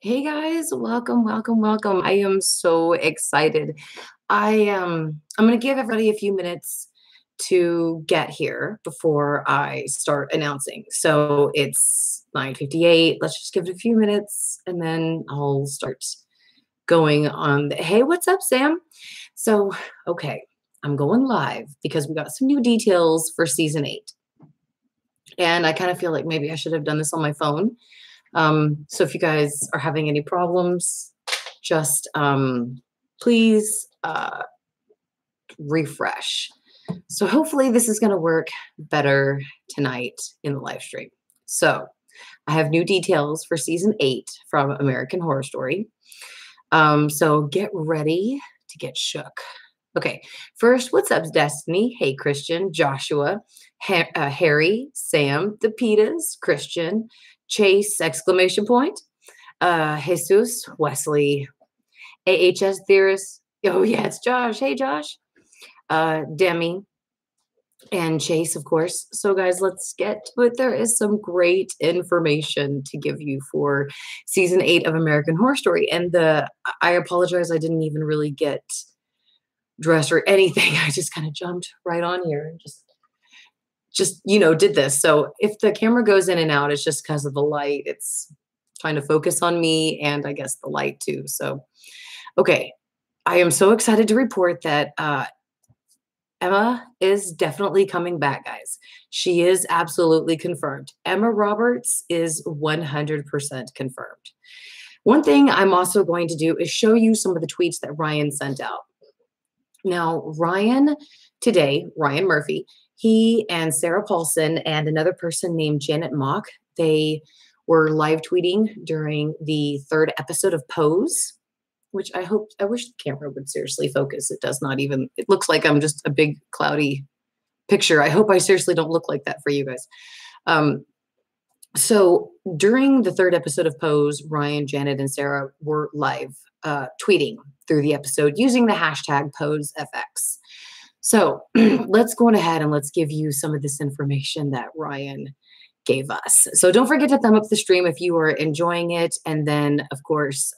Hey guys, welcome, welcome, welcome. I am so excited. I'm going to give everybody a few minutes to get here before I start announcing. So it's 9:58. Let's just give it a few minutes and then I'll start going on. Hey, what's up, Sam? So, okay, I'm going live because we got some new details for season 8. And I kind of feel like maybe I should have done this on my phone. So if you guys are having any problems, just please refresh. So hopefully this is going to work better tonight in the live stream. So I have new details for season 8 from American Horror Story. So get ready to get shook. Okay, first, what's up, Destiny? Hey, Christian, Joshua, Harry, Sam, the Pitas, Christian, Chase, exclamation point, Jesus, Wesley, AHS Theorist. Oh, yeah, it's Josh. Hey, Josh, Demi, and Chase, of course. So, guys, let's get to it. There is some great information to give you for season 8 of American Horror Story. And I apologize, I didn't even really get dressed or anything. I just kind of jumped right on here and just did this. So if the camera goes in and out, it's just because of the light. It's trying to focus on me and I guess the light too. So okay, I am so excited to report that Emma is definitely coming back, guys. She is absolutely confirmed. Emma Roberts is 100% confirmed. One thing I'm also going to do is show you some of the tweets that Ryan sent out. Now, Ryan Murphy, he and Sarah Paulson and another person named Janet Mock, they were live tweeting during the 3rd episode of Pose, which I wish the camera would seriously focus. It does not even, it looks like I'm just a big cloudy picture. I hope I seriously don't look like that for you guys. So during the 3rd episode of Pose, Ryan, Janet, and Sarah were live tweeting through the episode using the hashtag PoseFX. So let's go on ahead and let's give you some of this information that Ryan gave us. So don't forget to thumb up the stream if you are enjoying it. And then, of course,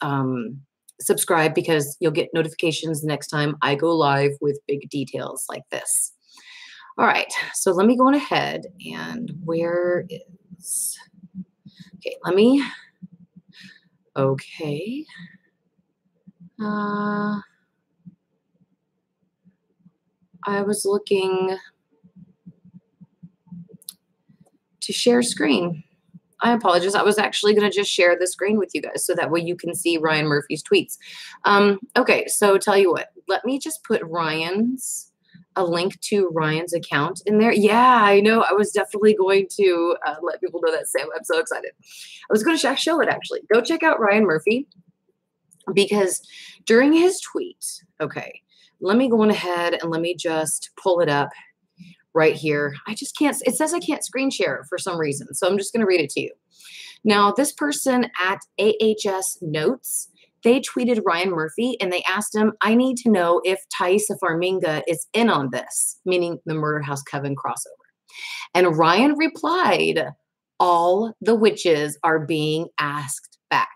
subscribe because you'll get notifications the next time I go live with big details like this. All right, so let me go on ahead and where is, okay, I was looking to share screen. I apologize. I was actually going to just share the screen with you guys so that way you can see Ryan Murphy's tweets. Okay, so tell you what, let me just put a link to Ryan's account in there. Yeah, I know. I was definitely going to let people know that, Sam. I'm so excited. I was going to show it, actually. Go check out Ryan Murphy because during his tweet, okay, let me go on ahead and let me just pull it up right here. I just can't, it says I can't screen share for some reason. So I'm just going to read it to you. Now, this person at AHS Notes, they tweeted Ryan Murphy and they asked him, I need to know if Thaisa Farmiga is in on this, meaning the Murder House Coven crossover. And Ryan replied, all the witches are being asked back.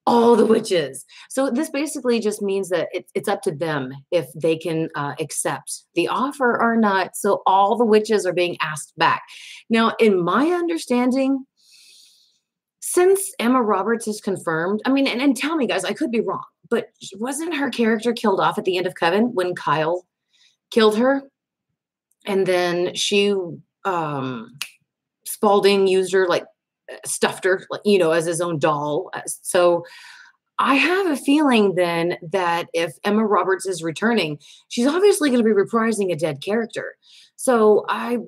All the witches. So this basically just means that it's up to them if they can accept the offer or not. So all the witches are being asked back. Now, in my understanding, since Emma Roberts is confirmed, I mean, and tell me, guys, I could be wrong, but wasn't her character killed off at the end of Coven when Kyle killed her? And then Spalding used her, like, stuffed her, as his own doll. So I have a feeling then that if Emma Roberts is returning, she's obviously going to be reprising a dead character. So I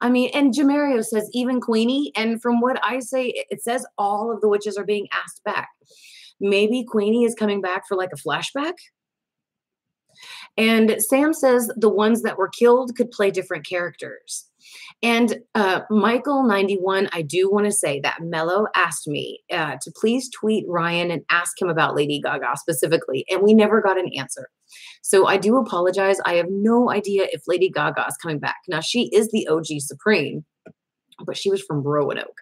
mean, and Jamario says even Queenie, and from what I say, it says all of the witches are being asked back. Maybe Queenie is coming back for like a flashback. And Sam says the ones that were killed could play different characters. And Michael91, I do want to say that Mello asked me to please tweet Ryan and ask him about Lady Gaga specifically, and we never got an answer. So I do apologize. I have no idea if Lady Gaga is coming back. Now, she is the OG Supreme, but she was from Roanoke.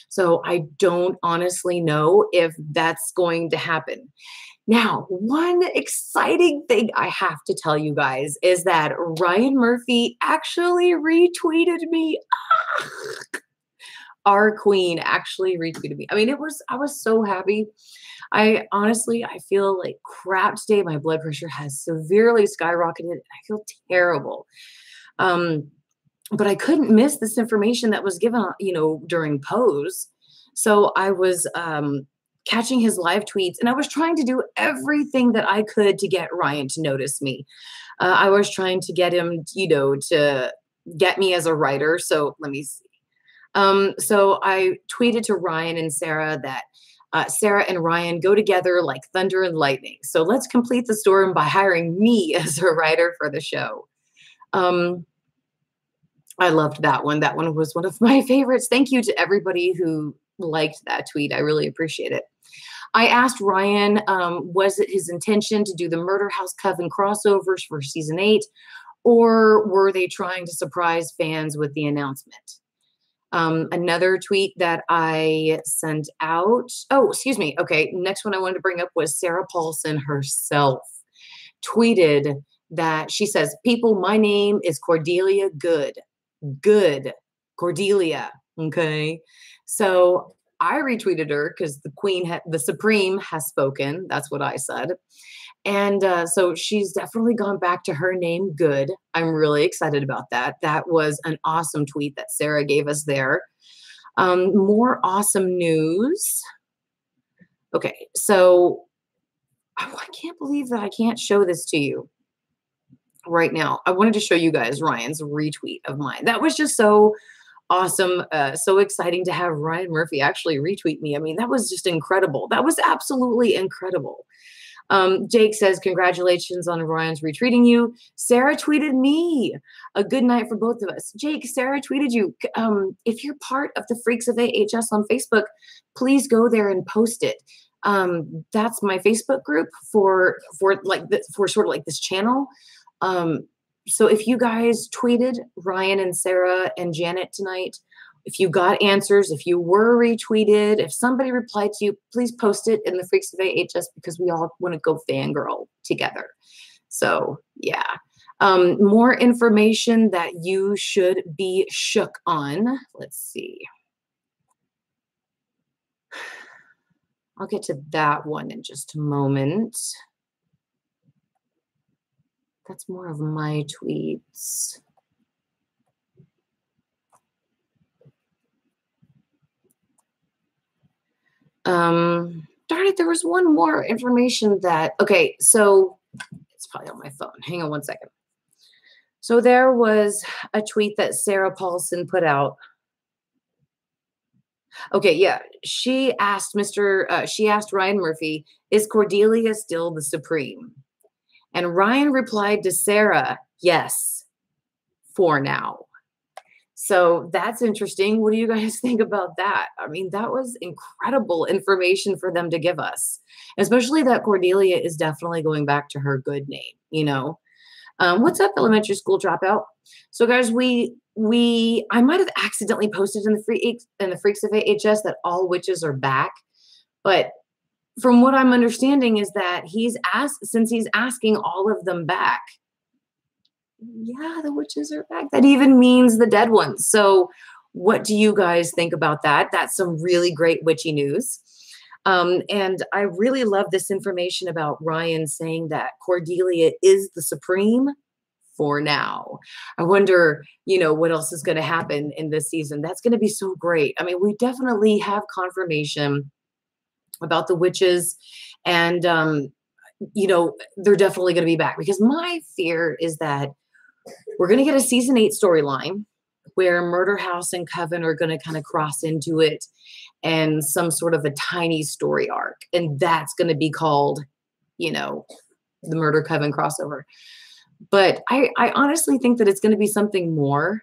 So I don't honestly know if that's going to happen. Now, one exciting thing I have to tell you guys is that Ryan Murphy actually retweeted me. Our queen actually retweeted me. I mean, I was so happy. I feel like crap today. My blood pressure has severely skyrocketed. I feel terrible. Um, but I couldn't miss this information that was given, during Pose. So I was catching his live tweets, and I was trying to do everything that I could to get Ryan to notice me. I was trying to get him, to get me as a writer. So let me see. So I tweeted to Ryan and Sarah that Sarah and Ryan go together like thunder and lightning. So let's complete the storm by hiring me as a writer for the show. I loved that one. That one was one of my favorites. Thank you to everybody who liked that tweet. I really appreciate it. I asked Ryan, was it his intention to do the Murder House Coven crossovers for season 8, or were they trying to surprise fans with the announcement? Another tweet that I sent out. Oh, excuse me. Okay. Next one I wanted to bring up was Sarah Paulson herself tweeted that she says, people, my name is Cordelia Good. Good. Cordelia. Okay. So I retweeted her because the Supreme has spoken. That's what I said. And so she's definitely gone back to her name, Good. I'm really excited about that. That was an awesome tweet that Sarah gave us there. More awesome news. Okay, so I can't believe that I can't show this to you right now. I wanted to show you guys Ryan's retweet of mine. That was just so awesome. So exciting to have Ryan Murphy actually retweet me. I mean, that was just incredible. That was absolutely incredible. Jake says, congratulations on Ryan's retweeting you. Sarah tweeted me. A good night for both of us. Jake, Sarah tweeted you. If you're part of the Freaks of AHS on Facebook, please go there and post it. That's my Facebook group for sort of like this channel. So if you guys tweeted Ryan and Sarah and Janet tonight, if you got answers, if you were retweeted, if somebody replied to you, please post it in the Freaks of AHS because we all want to go fangirl together. So yeah, more information that you should be shook on. Let's see. I'll get to that one in just a moment. That's more of my tweets. Darn it, there was one more information that, okay, so it's probably on my phone. Hang on one second. So there was a tweet that Sarah Paulson put out. Okay, yeah, she asked Ryan Murphy, is Cordelia still the Supreme? And Ryan replied to Sarah, yes, for now. So that's interesting. What do you guys think about that? I mean, that was incredible information for them to give us, especially that Cordelia is definitely going back to her good name, What's up, elementary school dropout? So guys, I might have accidentally posted in the Freaks of AHS that all witches are back, but from what I'm understanding is that since he's asking all of them back, yeah, the witches are back. That even means the dead ones. So what do you guys think about that? That's some really great witchy news. And I really love this information about Ryan saying that Cordelia is the Supreme for now. I wonder, what else is going to happen in this season. That's going to be so great. I mean, we definitely have confirmation about the witches, and, they're definitely going to be back, because my fear is that we're going to get a season 8 storyline where Murder House and Coven are going to kind of cross into it, and some sort of a tiny story arc. And that's going to be called, the Murder Coven crossover. But I honestly think that it's going to be something more.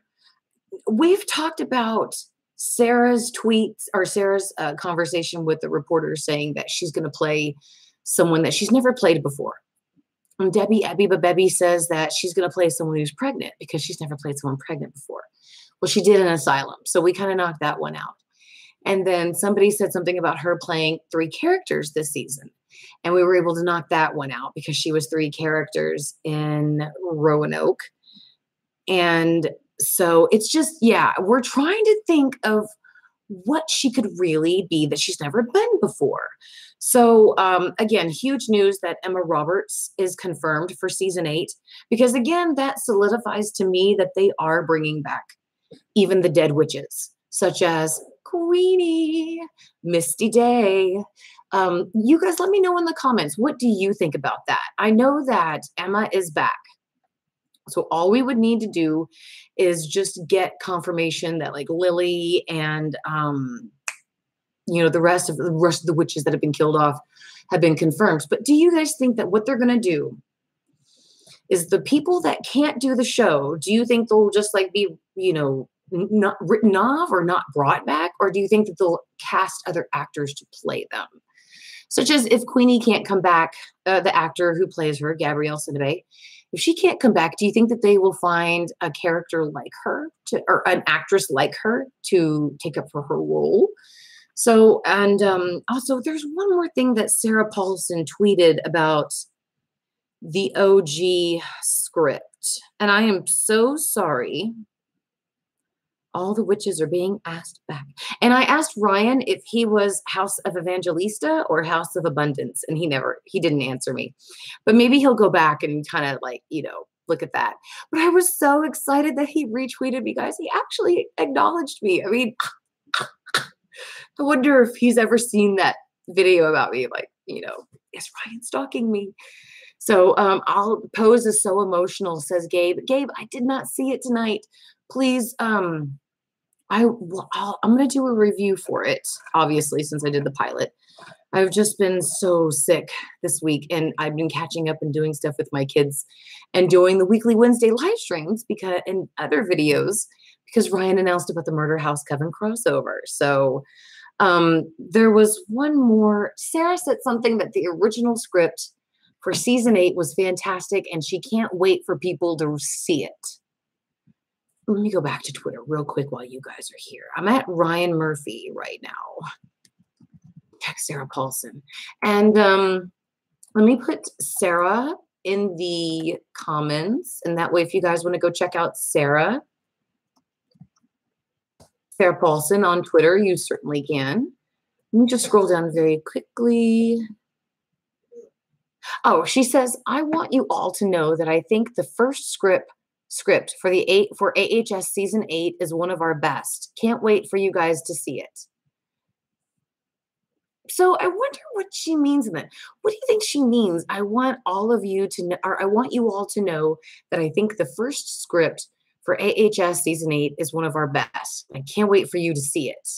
We've talked about Sarah's tweets, or Sarah's conversation with the reporter saying that she's going to play someone that she's never played before. And Debbie says that she's going to play someone who's pregnant because she's never played someone pregnant before. Well, she did an asylum. So we kind of knocked that one out. And then somebody said something about her playing 3 characters this season. And we were able to knock that one out because she was 3 characters in Roanoke. And so it's just, yeah, we're trying to think of what she could really be that she's never been before. So again, huge news that Emma Roberts is confirmed for season 8, because again, that solidifies to me that they are bringing back even the dead witches, such as Queenie, Misty Day. You guys let me know in the comments, what do you think about that? I know that Emma is back. So all we would need to do is just get confirmation that like Lily and the rest of the witches that have been killed off have been confirmed. But do you guys think that what they're going to do is the people that can't do the show, do you think they'll just like be, not written off or not brought back? Or do you think that they'll cast other actors to play them? Such as if Queenie can't come back, the actor who plays her, Gabrielle Sidibe, if she can't come back, do you think that they will find a character like her or an actress like her to take up for her role? So, and also there's one more thing that Sarah Paulson tweeted about the OG script. And I am so sorry. All the witches are being asked back. And I asked Ryan if he was House of Evangelista or House of Abundance, and he didn't answer me. But maybe he'll go back and kind of like, look at that. But I was so excited that he retweeted me, guys. He actually acknowledged me. I mean, I wonder if he's ever seen that video about me. Like, is Ryan stalking me? So I'll pose is so emotional, says Gabe. Gabe, I did not see it tonight. Please, I'm going to do a review for it, obviously, since I did the pilot. I've just been so sick this week, and I've been catching up and doing stuff with my kids and doing the weekly Wednesday live streams and other videos because Ryan announced about the Murder House Coven crossover. So there was one more. Sarah said something that the original script for season 8 was fantastic, and she can't wait for people to see it. Let me go back to Twitter real quick while you guys are here. I'm at Ryan Murphy right now. Check Sarah Paulson. And let me put Sarah in the comments. And that way, if you guys want to go check out Sarah Paulson on Twitter, you certainly can. Let me just scroll down very quickly. Oh, she says, I want you all to know that I think the first script for AHS season 8 is one of our best. Can't wait for you guys to see it. So I wonder what she means in that. What do you think she means? I want all of you to know, or I want you all to know that I think the first script for AHS season 8 is one of our best. I can't wait for you to see it.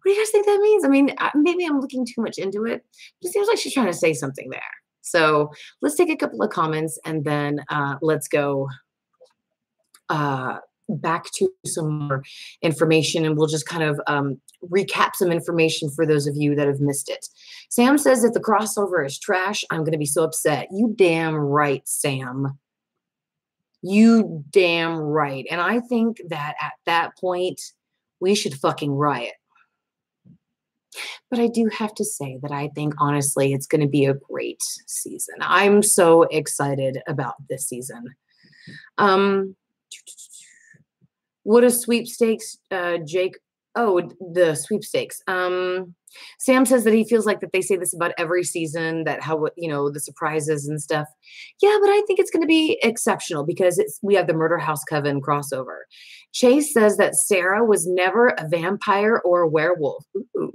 What do you guys think that means? I mean, maybe I'm looking too much into it. It seems like she's trying to say something there. So let's take a couple of comments and then let's go back to some more information, and we'll just kind of recap some information for those of you that have missed it. Sam says if the crossover is trash, I'm going to be so upset. You damn right, Sam. You damn right. And I think that at that point, we should fucking riot. But I do have to say that I think, honestly, it's going to be a great season. I'm so excited about this season. What a sweepstakes, Jake. Oh, the sweepstakes. Sam says that he feels like that they say this about every season, that how, the surprises and stuff. Yeah, but I think it's going to be exceptional because we have the Murder House Coven crossover. Chase says that Sarah was never a vampire or a werewolf. Ooh.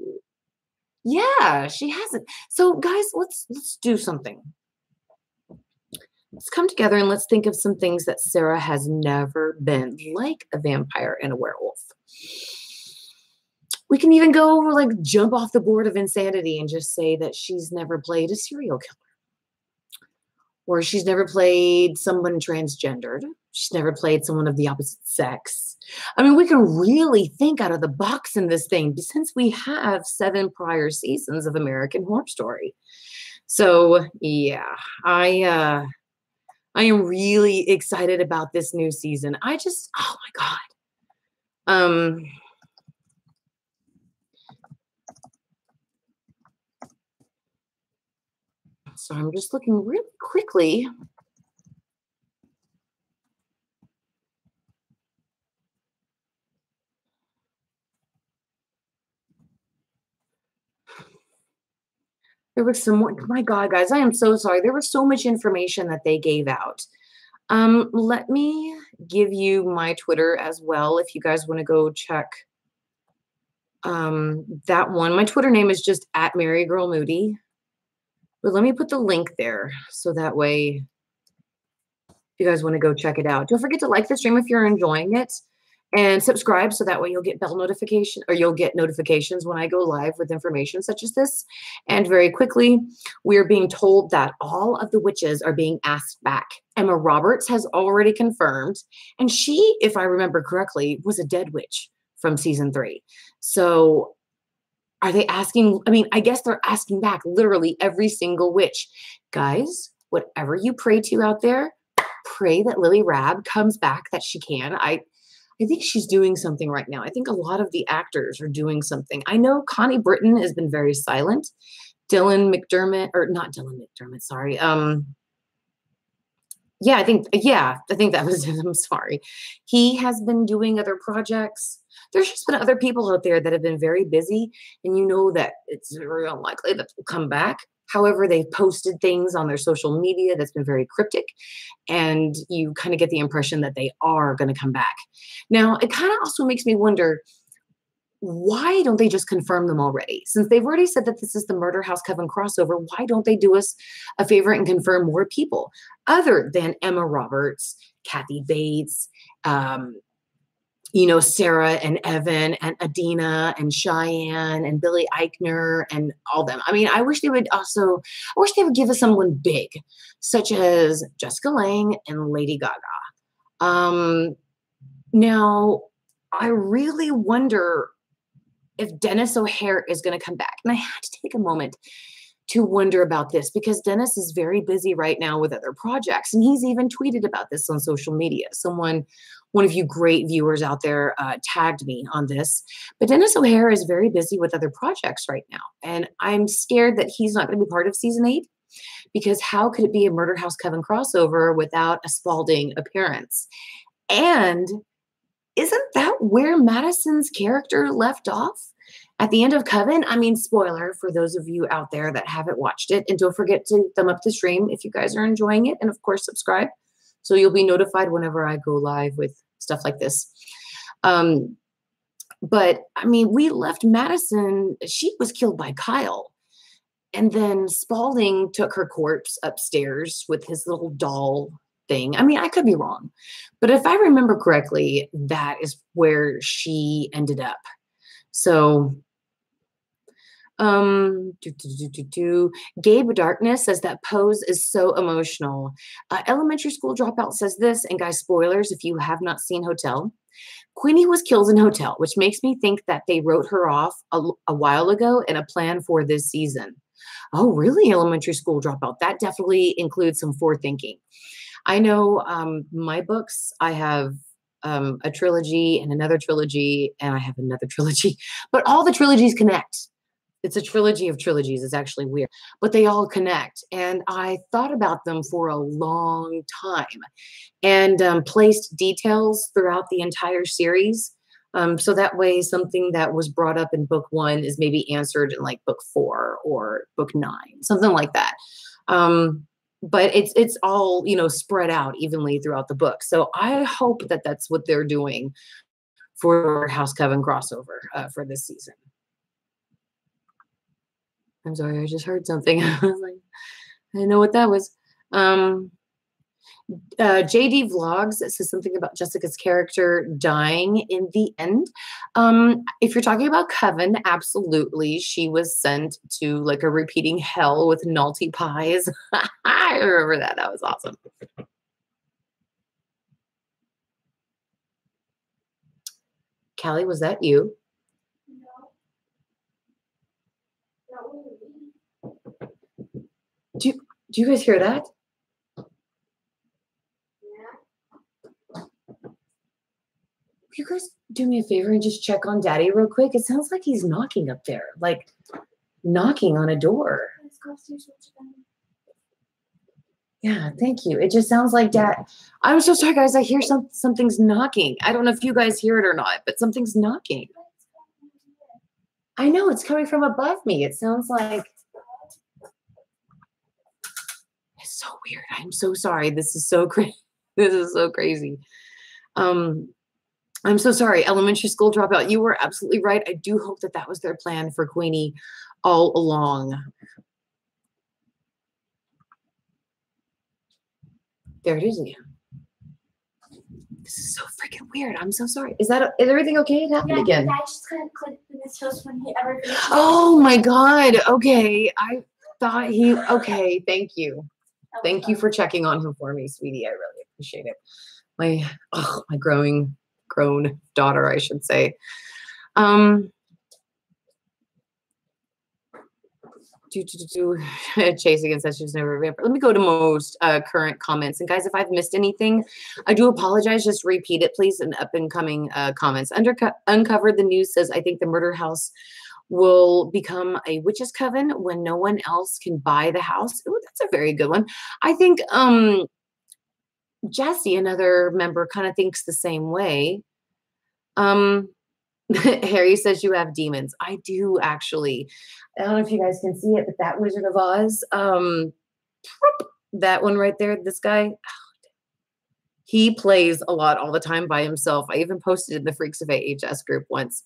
Yeah, she hasn't. So guys, let's do something. Let's come together and let's think of some things that Sarah has never been, like a vampire and a werewolf. We can even go like jump off the board of insanity and just say that she's never played a serial killer. Or she's never played someone transgendered. She's never played someone of the opposite sex. I mean, we can really think out of the box in this thing since we have 7 prior seasons of American Horror Story. So, yeah, I am really excited about this new season. Oh my God. Um, so I'm just looking really quickly. There was some more. My God, guys, I am so sorry. There was so much information that they gave out. Let me give you my Twitter as well if you guys want to go check that one. My Twitter name is just at Mary Girl Moody. But let me put the link there so that way if you guys want to go check it out. Don't forget to like the stream if you're enjoying it and subscribe so that way you'll get bell notification or you'll get notifications when I go live with information such as this. And very quickly, we are being told that all of the witches are being asked back. Emma Roberts has already confirmed, and she, if I remember correctly, was a dead witch from season 3. So are they asking? I mean, I guess they're asking back literally every single witch. Guys, whatever you pray to out there, pray that Lily Rabb comes back, that she can. I think she's doing something right now. I think a lot of the actors are doing something. I know Connie Britton has been very silent. Dylan McDermott, or not Dylan McDermott, sorry. I think that was it. I'm sorry. He has been doing other projects. There's just been other people out there that have been very busy, and you know that it's very unlikely that they'll come back. However, they've posted things on their social media that's been very cryptic, and you kind of get the impression that they are going to come back. Now, it kind of also makes me wonder, why don't they just confirm them already? Since they've already said that this is the Murder House Coven crossover, why don't they do us a favor and confirm more people other than Emma Roberts, Kathy Bates, Sarah and Evan and Adina and Cheyenne and Billy Eichner and all them. I mean, I wish they would give us someone big, such as Jessica Lange and Lady Gaga. Now, I really wonder if Dennis O'Hare is going to come back. And I had to take a moment to wonder about this because Dennis is very busy right now with other projects. And he's even tweeted about this on social media. One of you great viewers out there tagged me on this. But Dennis O'Hare is very busy with other projects right now. And I'm scared that he's not going to be part of season 8 because how could it be a Murder House Coven crossover without a Spalding appearance? And isn't that where Madison's character left off at the end of Coven? I mean, spoiler for those of you out there that haven't watched it. And don't forget to thumb up the stream if you guys are enjoying it. And of course, subscribe so you'll be notified whenever I go live with stuff like this. But I mean, we left Madison. She was killed by Kyle. And then Spalding took her corpse upstairs with his little doll thing. I mean, I could be wrong, but if I remember correctly, that is where she ended up. So, Gabe Darkness says that Pose is so emotional. Elementary School Dropout says this, and guys, spoilers if you have not seen Hotel. Queenie was killed in Hotel, which makes me think that they wrote her off a while ago in a plan for this season. Oh, really? Elementary School Dropout. That definitely includes some forethinking. I know my books, I have a trilogy and another trilogy, and I have another trilogy, but all the trilogies connect. It's a trilogy of trilogies. It's actually weird, but they all connect. And I thought about them for a long time and placed details throughout the entire series. So that way, something that was brought up in book 1 is maybe answered in like book 4 or book 9, something like that. But it's all, spread out evenly throughout the book. So I hope that that's what they're doing for House Coven crossover for this season. I'm sorry, I just heard something. I was like, I didn't know what that was. JD Vlogs says something about Jessica's character dying in the end. If you're talking about Coven, absolutely. She was sent to like a repeating hell with Nalty pies. I remember that. That was awesome. Callie, was that you? No. That wasn't me. Do you guys hear that? you guys do me a favor and just check on Daddy real quick? It sounds like he's knocking up there, like knocking on a door. Yeah, thank you. It just sounds like Dad. I'm so sorry, guys. I hear something's knocking. I don't know if you guys hear it or not, but something's knocking. I know it's coming from above me. It sounds like it's so weird. I'm so sorry. This is so crazy. This is so crazy. I'm so sorry. Elementary school dropout. You were absolutely right. I do hope that that was their plan for Queenie all along. There it is again. This is so freaking weird. I'm so sorry. Is everything okay? It happened again. I just kind of clicked in his toast when he ever finished. Oh my God. Okay. I thought okay. Thank you. Thank you for checking on him for me, sweetie. I really appreciate it. My grown daughter, I should say. Chase again says she's never a vampire. Let me go to most current comments. And guys, if I've missed anything, I do apologize. Just repeat it, please, in up and coming comments. Uncovered the news says, I think the murder house will become a witch's coven when no one else can buy the house. Oh, that's a very good one. I think Jesse, another member, kind of thinks the same way. Harry says you have demons. I do, actually. I don't know if you guys can see it, but that Wizard of Oz, that one right there, this guy, he plays a lot all the time by himself. I even posted in the Freaks of AHS group once.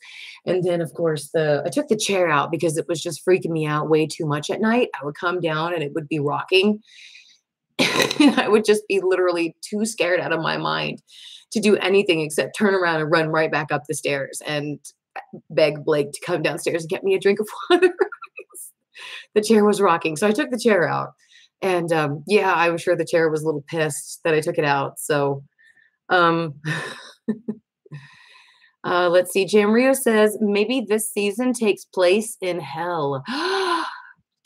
And then, of course, I took the chair out because it was just freaking me out way too much at night. I would come down and it would be rocking. I would just be literally too scared out of my mind to do anything except turn around and run right back up the stairs and beg Blake to come downstairs and get me a drink of water. The chair was rocking. So I took the chair out. And yeah, I'm sure the chair was a little pissed that I took it out. So let's see. Jamrio says, maybe this season takes place in hell.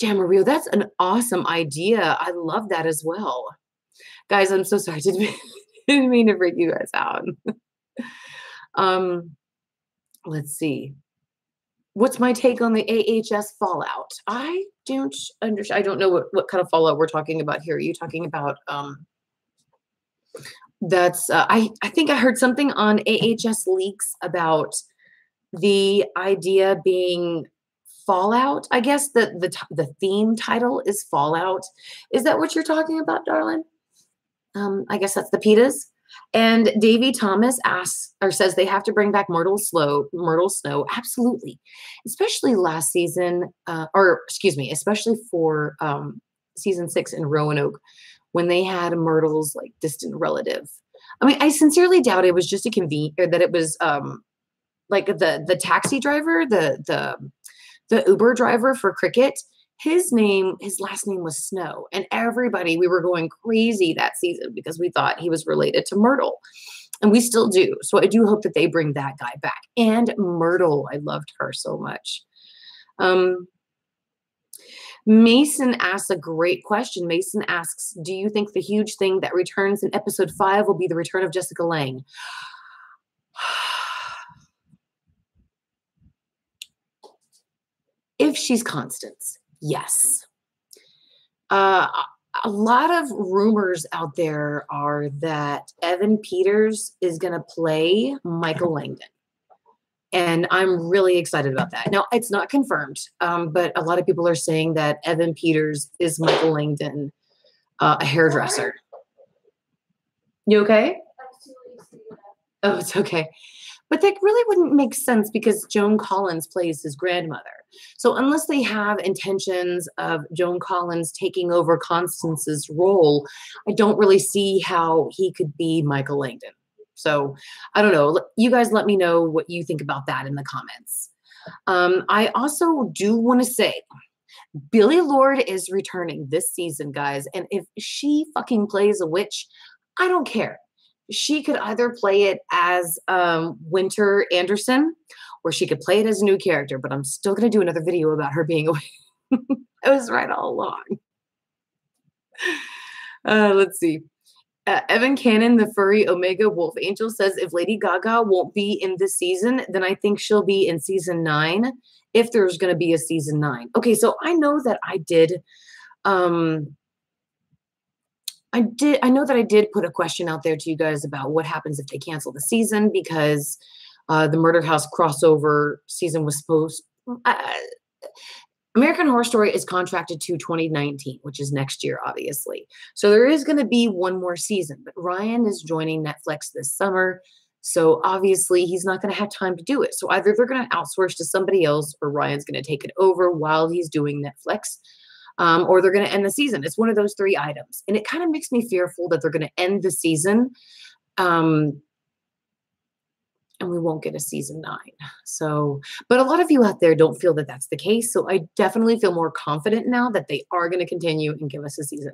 Jamrio, that's an awesome idea. I love that as well. Guys, I'm so sorry. Didn't mean to freak you guys out. Let's see. What's my take on the AHS fallout? I don't understand. I don't know what kind of fallout we're talking about here. Are you talking about I think I heard something on AHS leaks about the idea being fallout. I guess the theme title is fallout. Is that what you're talking about, darling? I guess that's the Pitas. And Davy Thomas asks or says they have to bring back Myrtle Snow. Absolutely. Especially last season, especially for season 6 in Roanoke when they had Myrtle's like distant relative. I mean, I sincerely doubt it was just that it was like the taxi driver, the Uber driver for Cricket. His last name was Snow, and we were going crazy that season because we thought he was related to Myrtle, and we still do. So I do hope that they bring that guy back. And Myrtle, I loved her so much. Mason asks a great question. Mason asks, do you think the huge thing that returns in episode 5 will be the return of Jessica Lange? If she's Constance. Yes. A lot of rumors out there are that Evan Peters is going to play Michael Langdon. And I'm really excited about that. Now, it's not confirmed, but a lot of people are saying that Evan Peters is Michael Langdon, a hairdresser. You okay? Oh, it's okay. But that really wouldn't make sense because Joan Collins plays his grandmother. So unless they have intentions of Joan Collins taking over Constance's role, I don't really see how he could be Michael Langdon. So I don't know. You guys let me know what you think about that in the comments. I also do want to say Billie Lourd is returning this season, guys. And if she fucking plays a witch, I don't care. She could either play it as Winter Anderson or she could play it as a new character, but I'm still going to do another video about her being away. I was right all along. Let's see. Evan Cannon, the furry Omega Wolf Angel, says if Lady Gaga won't be in this season, then I think she'll be in season 9, if there's going to be a season 9. Okay, so I know that I did. I know that I did put a question out there to you guys about what happens if they cancel the season, because the Murder House crossover season was supposed. American Horror Story is contracted to 2019, which is next year, obviously. So there is going to be one more season, but Ryan is joining Netflix this summer. So obviously he's not going to have time to do it. So either they're going to outsource to somebody else, or Ryan's going to take it over while he's doing Netflix, or they're going to end the season. It's one of those 3 items. And it kind of makes me fearful that they're going to end the season. And we won't get a season 9. So, but a lot of you out there don't feel that that's the case. So I definitely feel more confident now that they are going to continue and give us a season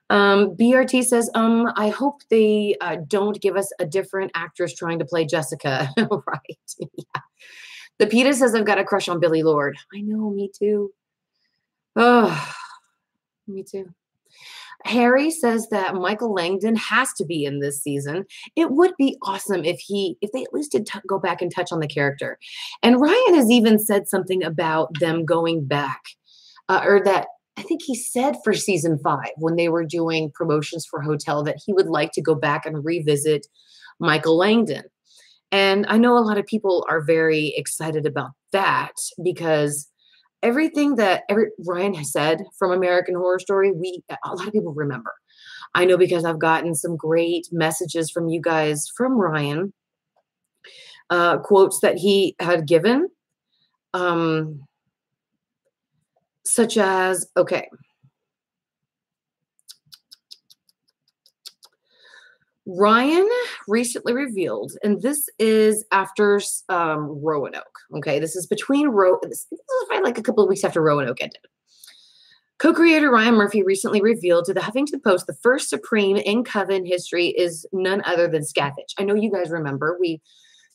9. BRT says, I hope they don't give us a different actress trying to play Jessica. Right. Yeah. The PETA says, I've got a crush on Billy Lord. I know, me too. Oh, me too. Harry says that Michael Langdon has to be in this season. It would be awesome if they at least did go back and touch on the character. And Ryan has even said something about them going back, or that I think he said for season 5, when they were doing promotions for Hotel, that he would like to go back and revisit Michael Langdon. And I know a lot of people are very excited about that, because everything that Ryan has said from American Horror Story, a lot of people remember. I know, because I've gotten some great messages from you guys from Ryan, quotes that he had given, such as, okay, Ryan recently revealed, and this is after Roanoke. Okay, this is between this is like a couple of weeks after Roanoke ended. Co-creator Ryan Murphy recently revealed to the Huffington Post the first Supreme in Coven history is none other than Scathach. I know you guys remember,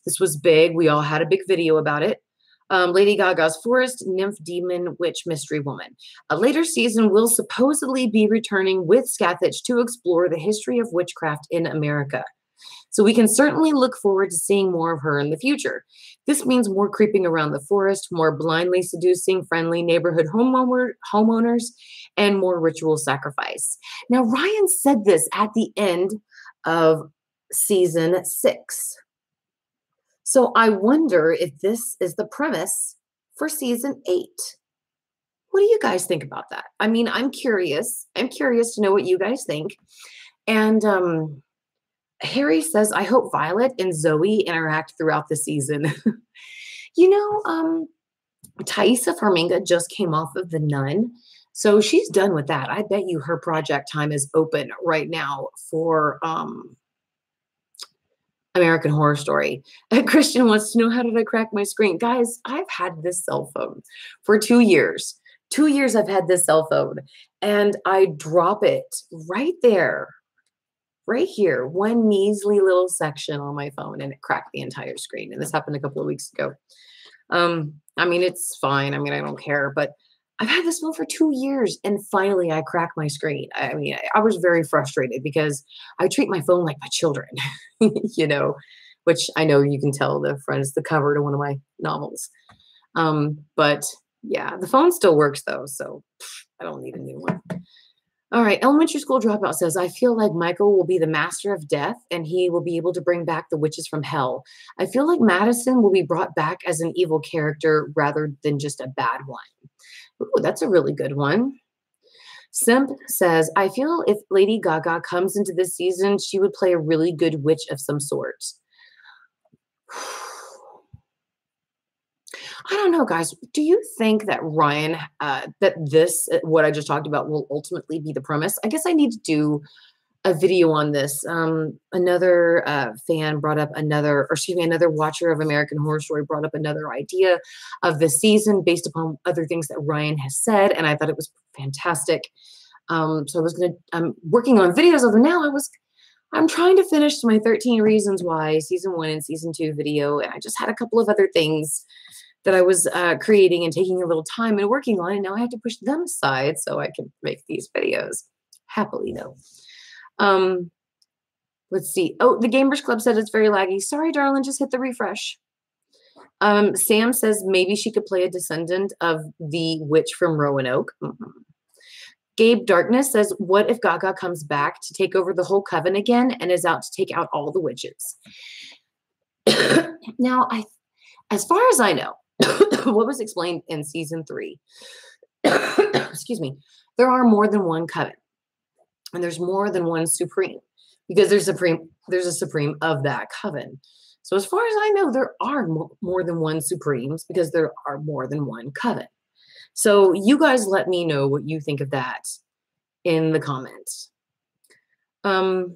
this was big. We all had a big video about it. Lady Gaga's Forest Nymph Demon Witch Mystery Woman. A later season will supposedly be returning with Scathach to explore the history of witchcraft in America. So we can certainly look forward to seeing more of her in the future. This means more creeping around the forest, more blindly seducing friendly neighborhood homeowners, and more ritual sacrifice. Now, Ryan said this at the end of season 6. So I wonder if this is the premise for season 8. What do you guys think about that? I mean, I'm curious. I'm curious to know what you guys think. And Harry says, I hope Violet and Zoe interact throughout the season. Thaisa Farmiga just came off of The Nun. So she's done with that. I bet you her project time is open right now for American Horror Story. Christian wants to know, how did I crack my screen? Guys, I've had this cell phone for 2 years. 2 years I've had this cell phone, and I drop it right there, right here, one measly little section on my phone, and it cracked the entire screen. And this happened a couple of weeks ago. I mean, it's fine. I mean, I don't care, but I've had this phone for 2 years, and finally I cracked my screen. I mean, I was very frustrated because I treat my phone like my children, which I know you can tell the cover to one of my novels. But yeah, the phone still works though, so I don't need a new one. All right, elementary school dropout says, I feel like Michael will be the master of death, and he will be able to bring back the witches from hell. I feel like Madison will be brought back as an evil character rather than just a bad one. Ooh, that's a really good one. Simp says, I feel if Lady Gaga comes into this season, she would play a really good witch of some sort. I don't know, guys. Do you think that Ryan, what I just talked about, will ultimately be the premise? I guess I need to do a video on this. Another fan brought up another watcher of American Horror Story brought up another idea of the season based upon other things that Ryan has said, and I thought it was fantastic. So I'm working on videos of them now. I'm trying to finish my 13 Reasons Why season 1 and season 2 video, and I just had a couple of other things that I was creating and taking a little time and working on, and now I have to push them aside so I can make these videos happily, though. Um, let's see. Oh, the Gamers Club said it's very laggy. Sorry, darling, just hit the refresh. Sam says maybe she could play a descendant of the witch from Roanoke. Gabe Darkness says, what if Gaga comes back to take over the whole coven again and is out to take out all the witches? Now, as far as I know, what was explained in season 3, excuse me, there are more than one coven, and there's more than one supreme, because there's a supreme of that coven. So as far as I know, there are more than one supremes, because there are more than one coven. So you guys let me know what you think of that in the comments. All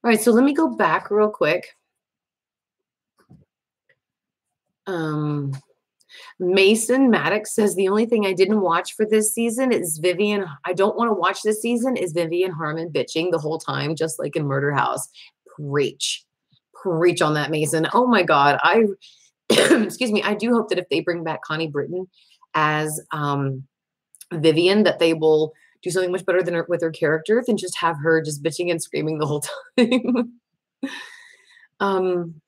right, so let me go back real quick. Mason Maddox says the only thing I didn't watch for this season is Vivian. I don't want to watch this season is Vivian Harmon bitching the whole time, just like in Murder House. Preach on that, Mason. Oh my God. Excuse me. I do hope that if they bring back Connie Britton as Vivian, that they will do something much better than with her character than just have her just bitching and screaming the whole time.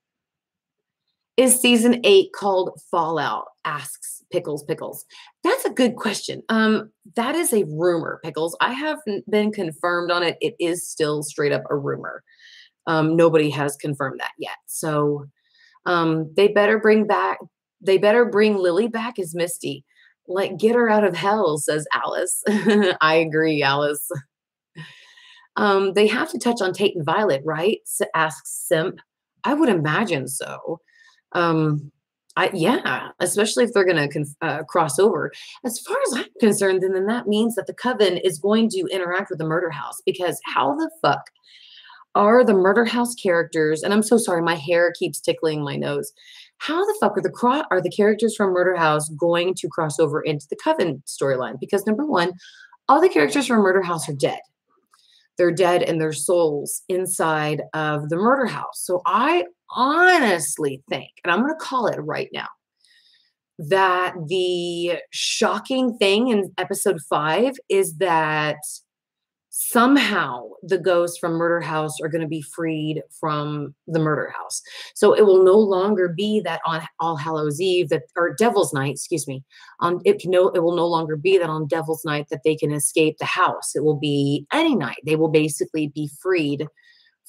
Is season 8 called Fallout? Asks Pickles. That's a good question. That is a rumor, Pickles. I haven't been confirmed on it. It is still straight up a rumor. Nobody has confirmed that yet. So they better bring Lily back as Misty. Like, get her out of hell, says Alice. I agree, Alice. They have to touch on Tate and Violet, right? Asks Simp. I would imagine so. Yeah, especially if they're going to cross over. As far as I'm concerned, then that means that the coven is going to interact with the Murder House, because how the fuck are the Murder House characters, and I'm so sorry, my hair keeps tickling my nose. How the fuck are the characters from Murder House going to cross over into the coven storyline? Because number one, all the characters from Murder House are dead. They're dead and their souls inside of the Murder House. So I honestly think, and I'm going to call it right now, that the shocking thing in episode 5 is that somehow the ghosts from Murder House are going to be freed from the Murder House. So it will no longer be that on All Hallows Eve or Devil's Night, excuse me. It will no longer be that on Devil's Night that they can escape the house. It will be any night. They will basically be freed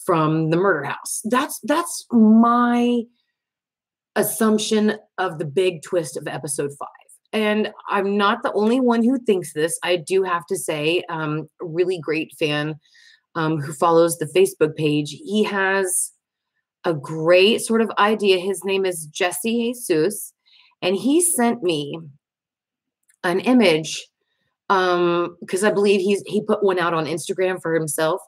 from the Murder House. That's my assumption of the big twist of episode 5. And I'm not the only one who thinks this. I do have to say, a really great fan who follows the Facebook page, he has a great sort of idea. His name is Jesse Jesus, and he sent me an image because I believe he put one out on Instagram for himself,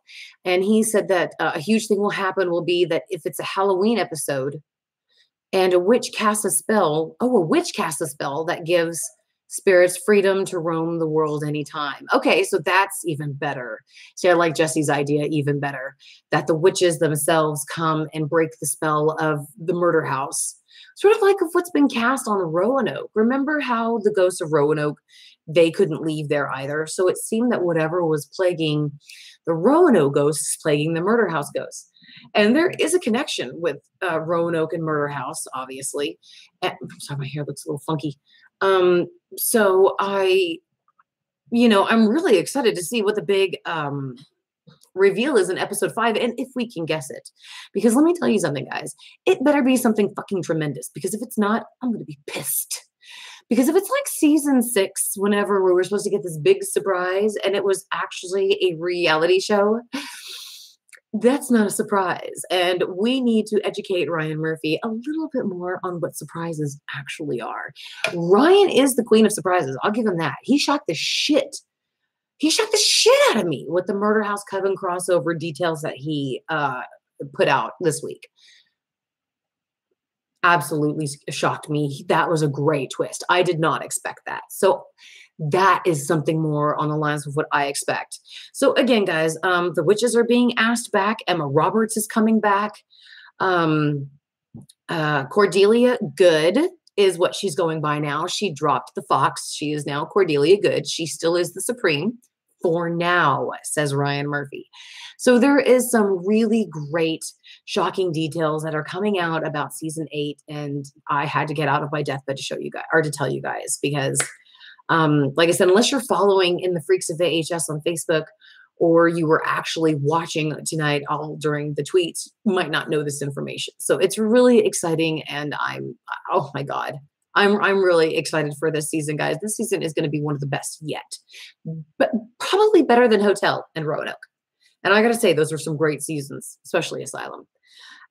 and he said that a huge thing will be that if it's a Halloween episode, and a witch casts a spell that gives spirits freedom to roam the world anytime. Okay, so that's even better. See, I like Jesse's idea even better, that the witches themselves come and break the spell of the Murder House. Sort of like of what's been cast on Roanoke. Remember how the ghosts of Roanoke, they couldn't leave there either. So it seemed that whatever was plaguing the Roanoke ghosts is plaguing the Murder House ghosts. And there is a connection with Roanoke and Murder House, obviously. I'm sorry, my hair looks a little funky. So I'm really excited to see what the big reveal is in episode 5, and if we can guess it. Because let me tell you something, guys. It better be something fucking tremendous, because if it's not, I'm going to be pissed. Because if it's like season 6, whenever we were supposed to get this big surprise, and it was actually a reality show, that's not a surprise. And we need to educate Ryan Murphy a little bit more on what surprises actually are. Ryan is the queen of surprises. I'll give him that. He shocked the shit out of me with the Murder House Coven crossover details that he put out this week. Absolutely shocked me. That was a great twist. I did not expect that. So that is something more on the lines of what I expect. So again, guys, the witches are being asked back. Emma Roberts is coming back. Cordelia, good. is what she's going by now. She dropped the Fox. She is now Cordelia Good. She still is the Supreme for now, says Ryan Murphy. So there is some really great, shocking details that are coming out about season 8, and I had to get out of my deathbed to show you guys, or to tell you guys, because like I said, unless you're following in the Freaks of VHS on Facebook, or you were actually watching tonight all during the tweets, you might not know this information. So it's really exciting, and oh my God, I'm really excited for this season, guys. This season is going to be one of the best yet, but probably better than Hotel and Roanoke. And I got to say, those are some great seasons, especially Asylum.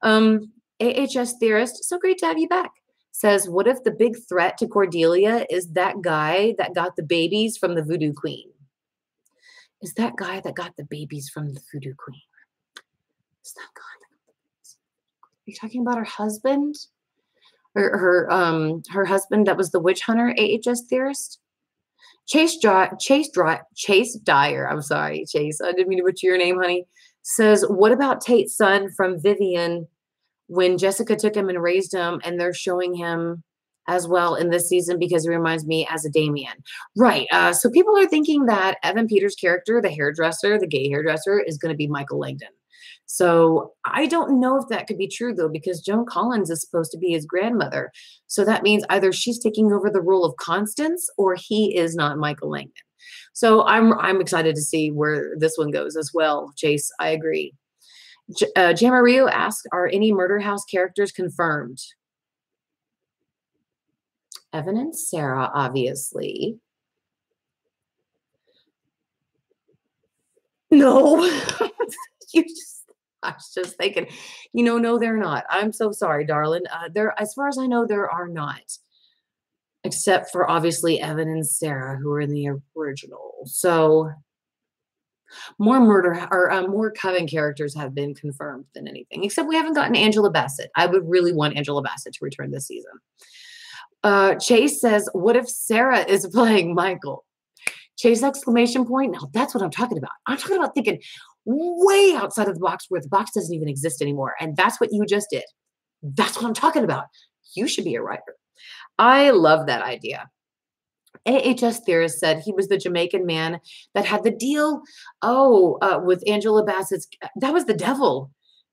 AHS Theorist, so great to have you back, says, what if the big threat to Cordelia is that guy that got the babies from the Voodoo Queen? Is that guy that got the babies from the Voodoo Queen? Is that guy that got the babies? Are you talking about her husband? Or her husband that was the witch hunter, AHS Theorist? Chase Dyer, I'm sorry, Chase, I didn't mean to butcher your name, honey, says, what about Tate's son from Vivian when Jessica took him and raised him, and they're showing him as well in this season because he reminds me as a Damien. Right. So people are thinking that Evan Peters' character, the hairdresser, the gay hairdresser, is going to be Michael Langdon. So I don't know if that could be true, though, because Joan Collins is supposed to be his grandmother. So that means either she's taking over the role of Constance or he is not Michael Langdon. So I'm excited to see where this one goes as well. Chase, I agree. Jamario asks, are any Murder House characters confirmed? Evan and Sarah, obviously. No. I was just thinking, no, they're not. I'm so sorry, darling. As far as I know, there are not, except for obviously Evan and Sarah, who are in the original. So more more Coven characters have been confirmed than anything, except we haven't gotten Angela Bassett. I would really want Angela Bassett to return this season. Chase says, what if Sarah is playing Michael? Chase exclamation point. Now that's what I'm talking about. I'm talking about thinking way outside of the box where the box doesn't even exist anymore. And that's what you just did. That's what I'm talking about. You should be a writer. I love that idea. AHS Theorist said he was the Jamaican man that had the deal. With Angela Bassett's, that was the devil.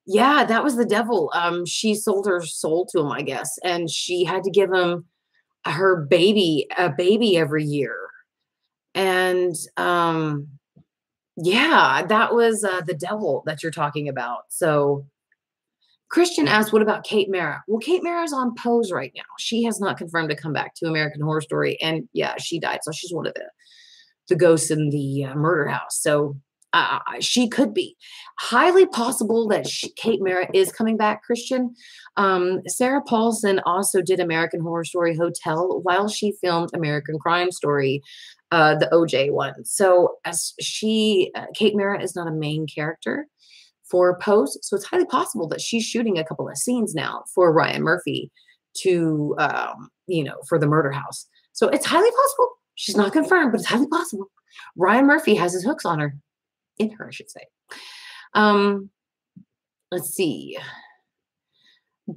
Yeah, that was the devil. She sold her soul to him, I guess. And she had to give him a baby every year. And yeah, that was the devil that you're talking about. So Christian asked, what about Kate Mara? Well, Kate Mara's on Pose right now. She has not confirmed to come back to American Horror Story. And yeah, she died. So she's one of the ghosts in the murder house. So she could be. Highly possible that Kate Mara is coming back, Christian. Sarah Paulson also did American Horror Story Hotel while she filmed American Crime Story, the OJ one. So Kate Mara is not a main character for Pose. So it's highly possible that she's shooting a couple of scenes now for Ryan Murphy to, for the murder house. So it's highly possible. She's not confirmed, but it's highly possible. Ryan Murphy has his hooks on her. In her, I should say. Let's see.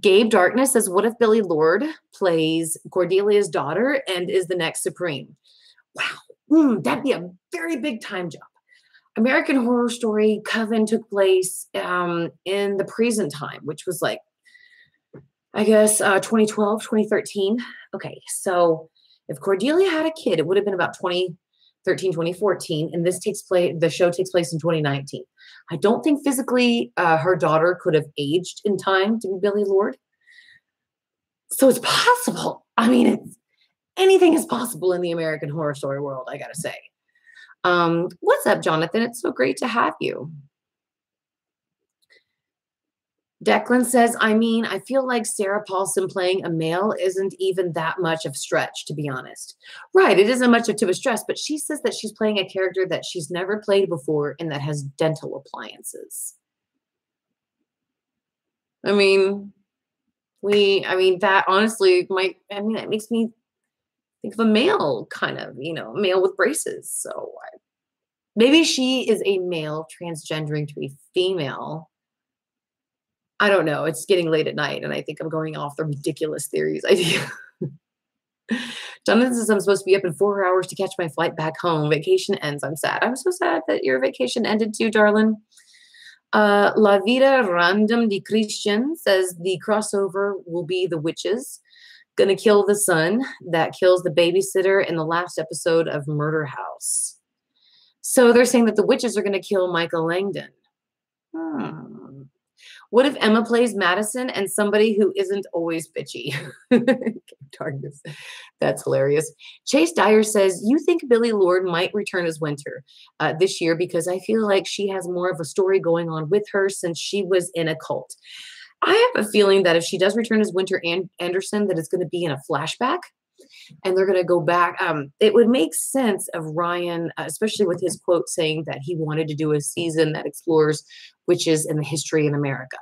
Gabe Darkness says, what if Billy Lord plays Cordelia's daughter and is the next Supreme? Wow. That'd be a very big time jump. American Horror Story Coven took place in the present time, which was like, I guess, 2012, 2013. Okay, so if Cordelia had a kid, it would have been about 2013, 2014, and the show takes place in 2019. I don't think physically her daughter could have aged in time to be Billy Lord. So it's possible. I mean, anything is possible in the American Horror Story world, I gotta say. What's up, Jonathan? It's so great to have you. Declan says, I feel like Sarah Paulson playing a male isn't even that much of stretch, to be honest. Right, it isn't much of a stress, but she says that she's playing a character that she's never played before and that has dental appliances. That honestly that makes me think of a male kind of, male with braces. So maybe she is a male transgendering to a female. I don't know. It's getting late at night, and I think I'm going off the ridiculous theories idea. Jonathan says I'm supposed to be up in 4 hours to catch my flight back home. Vacation ends. I'm sad. I'm so sad that your vacation ended too, darling. La Vida Random de Christian says the crossover will be the witches gonna kill the son that kills the babysitter in the last episode of Murder House. So they're saying that the witches are gonna kill Michael Langdon. What if Emma plays Madison and somebody who isn't always bitchy? Darkness. That's hilarious. Chase Dyer says, you think Billy Lord might return as Winter this year because I feel like she has more of a story going on with her since she was in a cult. I have a feeling that if she does return as Winter Anderson, that it's going to be in a flashback and they're going to go back. It would make sense of Ryan, especially with his quote saying that he wanted to do a season that explores witches in the history in America.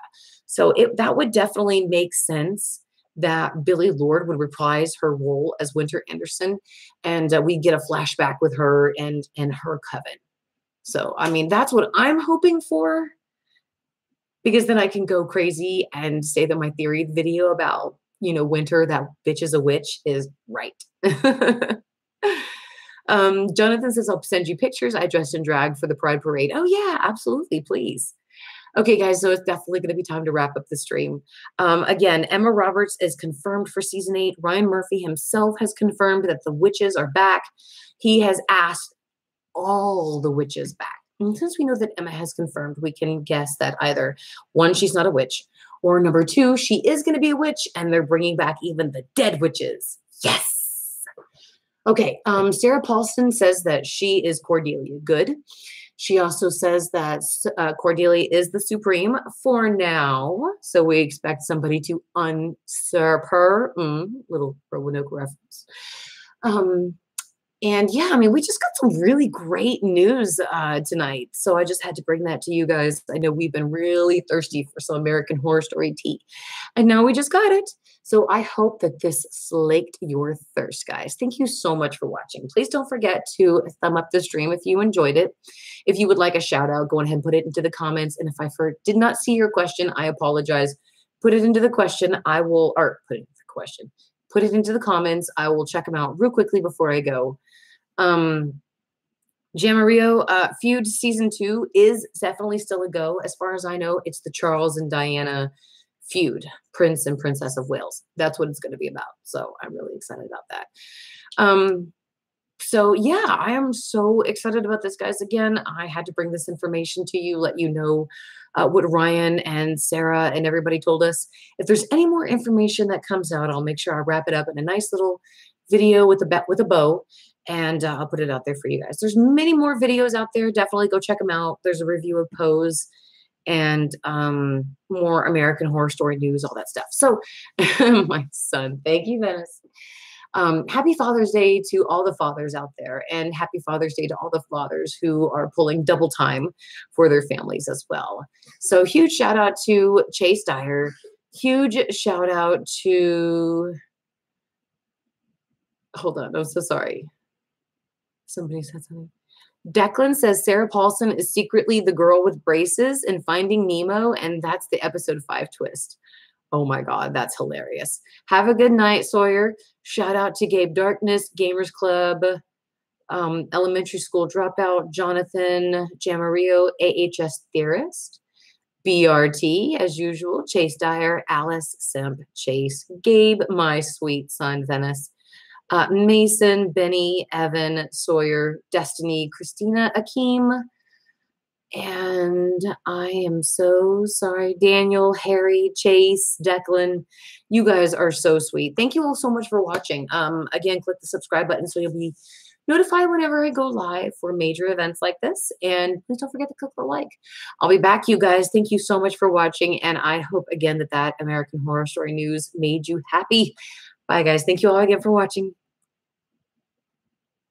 So that would definitely make sense that Billy Lord would reprise her role as Winter Anderson and we get a flashback with her and her coven. So, I mean, that's what I'm hoping for because then I can go crazy and say that my theory video about, Winter, that bitch is a witch is right. Jonathan says, I'll send you pictures. I dressed in drag for the Pride Parade. Oh, yeah, absolutely. Please. Okay, guys, so it's definitely going to be time to wrap up the stream. Again, Emma Roberts is confirmed for season 8. Ryan Murphy himself has confirmed that the witches are back. He has asked all the witches back. And since we know that Emma has confirmed, we can guess that either, 1, she's not a witch, or number 2, she is going to be a witch, and they're bringing back even the dead witches. Yes! Okay, Sarah Paulson says that she is Cordelia. Good. She also says that Cordelia is the Supreme for now. So we expect somebody to usurp her. Little Roanoke reference. And yeah, I mean, we just got some really great news tonight. So I just had to bring that to you guys. I know we've been really thirsty for some American Horror Story tea. And now we just got it. So I hope that this slaked your thirst, guys. Thank you so much for watching. Please don't forget to thumb up the stream if you enjoyed it. If you would like a shout out, go ahead and put it into the comments. And if I did not see your question, I apologize. Put it into the question. Put it into the comments. I will check them out real quickly before I go. Jamarillo, Feud season 2 is definitely still a go. As far as I know, it's the Charles and Diana feud, Prince and Princess of Wales. That's what it's going to be about. So I'm really excited about that. So yeah, I am so excited about this, guys. Again, I had to bring this information to you, let you know what Ryan and Sarah and everybody told us. If there's any more information that comes out, I'll make sure I wrap it up in a nice little video with a bow, and I'll put it out there for you guys. There's many more videos out there. Definitely go check them out. There's a review of Pose and more American Horror Story news, all that stuff. So my son, thank you, Venice. Happy Father's Day to all the fathers out there, and happy Father's Day to all the fathers who are pulling double time for their families as well. So huge shout out to Chase Dyer. Huge shout out to, hold on, I'm so sorry. Somebody said something. Declan says Sarah Paulson is secretly the girl with braces in Finding Nemo, and that's the episode 5 twist. Oh my God, that's hilarious. Have a good night, Sawyer. Shout out to Gabe Darkness, Gamers Club, Elementary School Dropout, Jonathan, Jamarillo, AHS Theorist, BRT, as usual, Chase Dyer, Alice, Simp, Chase, Gabe, my sweet son, Venice, Mason, Benny, Evan, Sawyer, Destiny, Christina, Akeem, and I am so sorry, Daniel, Harry, Chase, Declan. You guys are so sweet. Thank you all so much for watching. Again, click the subscribe button so you'll be notified whenever I go live for major events like this. And please don't forget to click the like. I'll be back, you guys. Thank you so much for watching. And I hope, again, that American Horror Story news made you happy. Bye, guys. Thank you all again for watching.